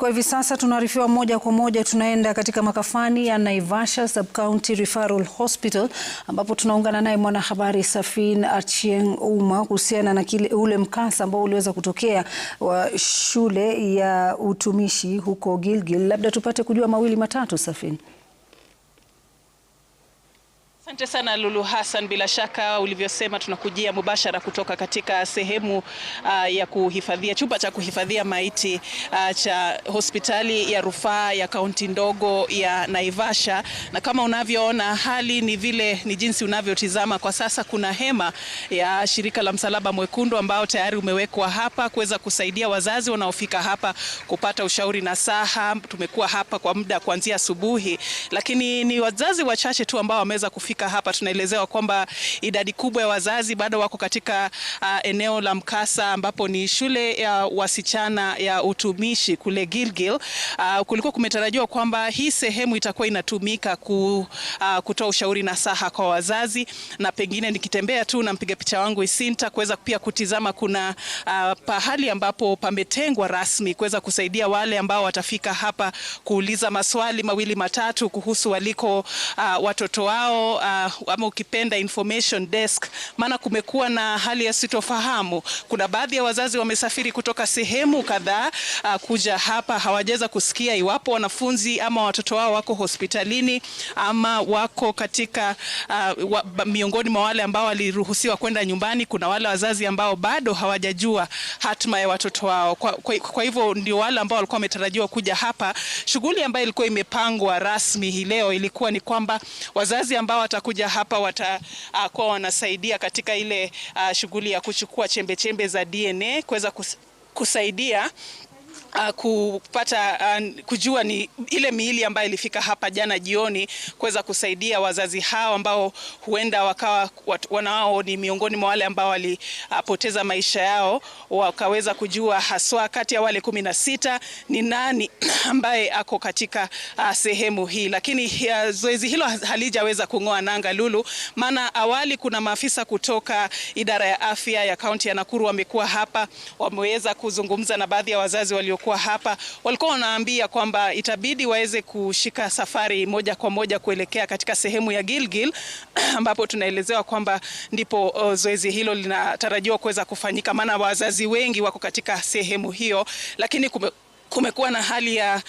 Kwa hivi sasa tunaarifiwa moja kwa moja tunaenda katika makafani ya Naivasha Sub-County Referral Hospital ambapo tunaungana naye mwanahabari Safin Achieng Uma kuhusiana na ule mkasa ambao uliweza kutokea wa shule ya utumishi huko Gilgil. Labda tupate kujua mawili matatu, Safin. Asante sana Lulu Hassan, bila shaka ulivyosema tunakujia mubashara kutoka katika sehemu ya kuhifadhia, chumba cha kuhifadhia maiti cha hospitali ya rufaa ya kaunti ndogo ya Naivasha, na kama unavyoona hali ni jinsi unavyotizama kwa sasa. Kuna hema ya shirika la Msalaba Mwekundu ambao tayari umewekwa hapa kuweza kusaidia wazazi wanaofika hapa kupata ushauri na saha. Tumekuwa hapa kwa muda kuanzia asubuhi, lakini ni wazazi wachache tu ambao wameweza kufika hapa. Tunaelezewa kwamba idadi kubwa ya wazazi bado wako katika eneo la mkasa ambapo ni shule ya wasichana ya utumishi kule Gilgil. Kulikuwa kumetarajiwa kwamba hii sehemu itakuwa inatumika kutoa ushauri na saha kwa wazazi, na pengine nikitembea tu na mpiga picha wangu Isinta kuweza pia kutizama kuna pahali ambapo pametengwa rasmi kuweza kusaidia wale ambao watafika hapa kuuliza maswali mawili matatu kuhusu waliko watoto wao, ama ukipenda information desk, maana kumekuwa na hali ya sitofahamu. Kuna baadhi ya wazazi wamesafiri kutoka sehemu kadhaa kuja hapa, hawajaweza kusikia iwapo wanafunzi ama watoto wao wako hospitalini ama wako katika miongoni mwa wale ambao waliruhusiwa kwenda nyumbani. Kuna wale wazazi ambao bado hawajajua hatima ya watoto wao. Kwa hivyo ndio wale ambao walikuwa wametarajiwa kuja hapa. Shughuli ambayo ilikuwa imepangwa rasmi hii leo ilikuwa ni kwamba wazazi ambao watakuja hapa watakuwa wanasaidia katika ile shughuli ya kuchukua chembe za DNA kuweza kusaidia kupata kujua ni ile miili ambayo ilifika hapa jana jioni, kuweza kusaidia wazazi hao ambao huenda wakawa wanao ni miongoni mwa wale ambao walipoteza maisha yao, wakaweza kujua haswa kati ya wale 16 ni nani ambaye ako katika sehemu hii. Lakini zoezi hilo halijaweza kung'oa nanga, Lulu, maana awali kuna maafisa kutoka idara ya afya ya kaunti ya Nakuru wamekuwa hapa, wameweza kuzungumza na baadhi ya wazazi waliokuwa hapa. Walikuwa wanaambia kwamba itabidi waweze kushika safari moja kwa moja kuelekea katika sehemu ya Gilgil ambapo tunaelezewa kwamba ndipo zoezi hilo linatarajiwa kuweza kufanyika, maana wazazi wengi wako katika sehemu hiyo. Lakini kumekuwa na hali ya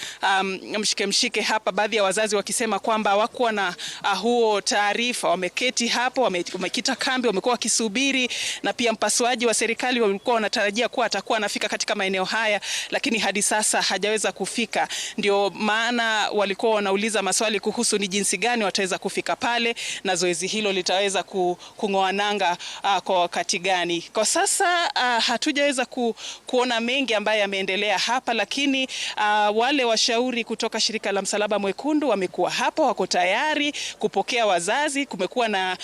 mshike hapa, baadhi ya wazazi wakisema kwamba hawakuwa na huo taarifa. Wameketi hapo, wamekita kambi, wamekuwa wakisubiri, na pia mpasuaji wa serikali walikuwa wanatarajia kuwa atakuwa anafika katika maeneo haya, lakini hadi sasa hajaweza kufika. Ndio maana walikuwa wanauliza maswali kuhusu ni jinsi gani wataweza kufika pale na zoezi hilo litaweza kung'oa nanga kwa wakati gani. Kwa sasa hatujaweza kuona mengi ambayo yameendelea hapa, lakini wale washauri kutoka shirika la Msalaba Mwekundu wamekuwa hapa, wako tayari kupokea wazazi. Kumekuwa na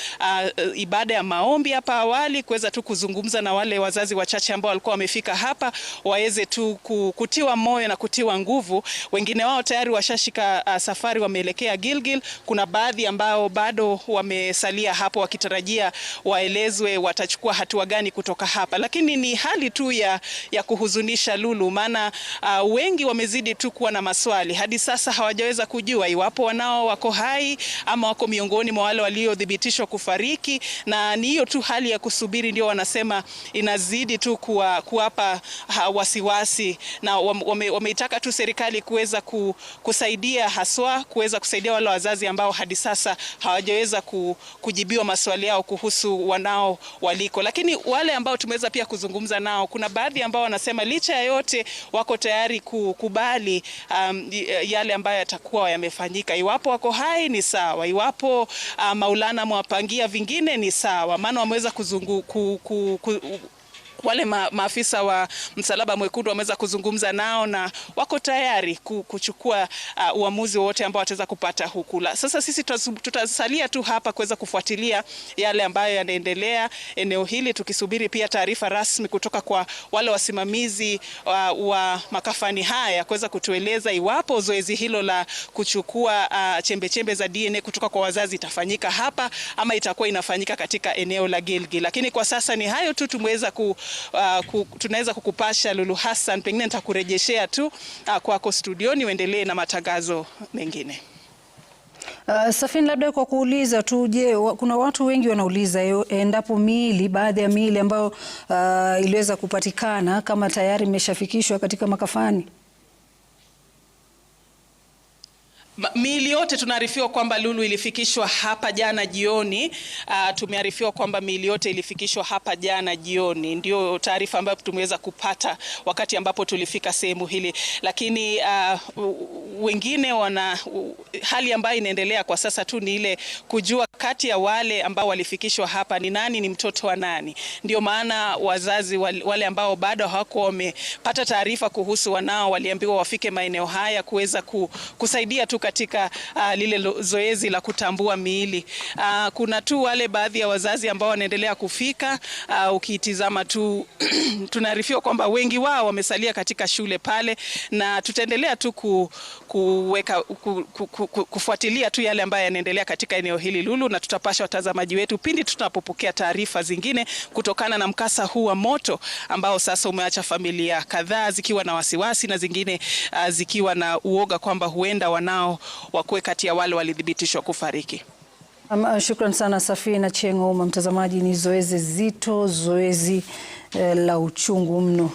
ibada ya maombi hapa awali kuweza tu kuzungumza na wale wazazi wachache ambao walikuwa wamefika hapa, waweze tu kutiwa moyo na kutiwa nguvu. Wengine wao tayari washashika safari, wameelekea Gilgil. Kuna baadhi ambao bado wamesalia hapo wakitarajia waelezwe watachukua hatua gani kutoka hapa. Lakini ni hali tu ya kuhuzunisha, Lulu, maana wengi wamezidi tu kuwa na maswali. Hadi sasa hawajaweza kujua iwapo wanao wako hai ama wako miongoni mwa wale waliothibitishwa kufariki, na ni hiyo tu hali ya kusubiri ndio wanasema inazidi tu kuwapa wasiwasi, na wameitaka tu serikali kuweza kusaidia, haswa kuweza kusaidia wale wazazi ambao hadi sasa hawajaweza kujibiwa maswali yao kuhusu wanao waliko. Lakini wale ambao tumeweza pia kuzungumza nao, kuna baadhi ambao wanasema licha ya yote wako tayari kukubali yale ambayo yatakuwa yamefanyika. Iwapo wako hai ni sawa, iwapo Maulana mwapangia vingine ni sawa, maana wameweza wale maafisa wa Msalaba Mwekundu wameweza kuzungumza nao na wako tayari kuchukua uamuzi wote ambao wataweza kupata huku. Sasa sisi tutasalia tu hapa kuweza kufuatilia yale ambayo yanaendelea eneo hili, tukisubiri pia taarifa rasmi kutoka kwa wale wasimamizi wa makafani haya kuweza kutueleza iwapo zoezi hilo la kuchukua chembe za DNA kutoka kwa wazazi itafanyika hapa ama itakuwa inafanyika katika eneo la Gilgil. Lakini kwa sasa ni hayo tu tumeweza tunaweza kukupasha Lulu Hassan, pengine nitakurejeshea tu kwako studioni uendelee na matangazo mengine. Safin, labda kwa kuuliza tu, je, kuna watu wengi wanauliza endapo baadhi ya miili ambayo iliweza kupatikana kama tayari imeshafikishwa katika makafani? Miili yote tunaarifiwa kwamba Lulu ilifikishwa hapa jana jioni. Tumearifiwa kwamba miili yote ilifikishwa hapa jana jioni. Ndio taarifa ambayo tumeweza kupata wakati ambapo tulifika sehemu hili. Lakini wengine hali ambayo inaendelea kwa sasa tu ni ile kujua kati ya wale ambao walifikishwa hapa ni nani, ni mtoto wa nani. Ndio maana wazazi wale ambao bado hawakuwa wamepata taarifa kuhusu wanao waliambiwa wafike maeneo haya kuweza kusaidia tu katika lile zoezi la kutambua miili. Kuna tu wale baadhi ya wazazi ambao wanaendelea kufika. Ukitizama tu tunaarifiwa kwamba wengi wao wamesalia katika shule pale, na tutaendelea tu kufuatilia tu yale ambayo yanaendelea katika eneo hili Lulu, na tutapasha watazamaji wetu pindi tunapopokea taarifa zingine kutokana na mkasa huu wa moto ambao sasa umeacha familia kadhaa zikiwa na wasiwasi na zingine zikiwa na uoga kwamba huenda wanao wakuwe kati ya wale walithibitishwa kufariki. Shukran sana Safin Achieng' Ouma. Mtazamaji, ni zoezi zito, zoezi la uchungu mno.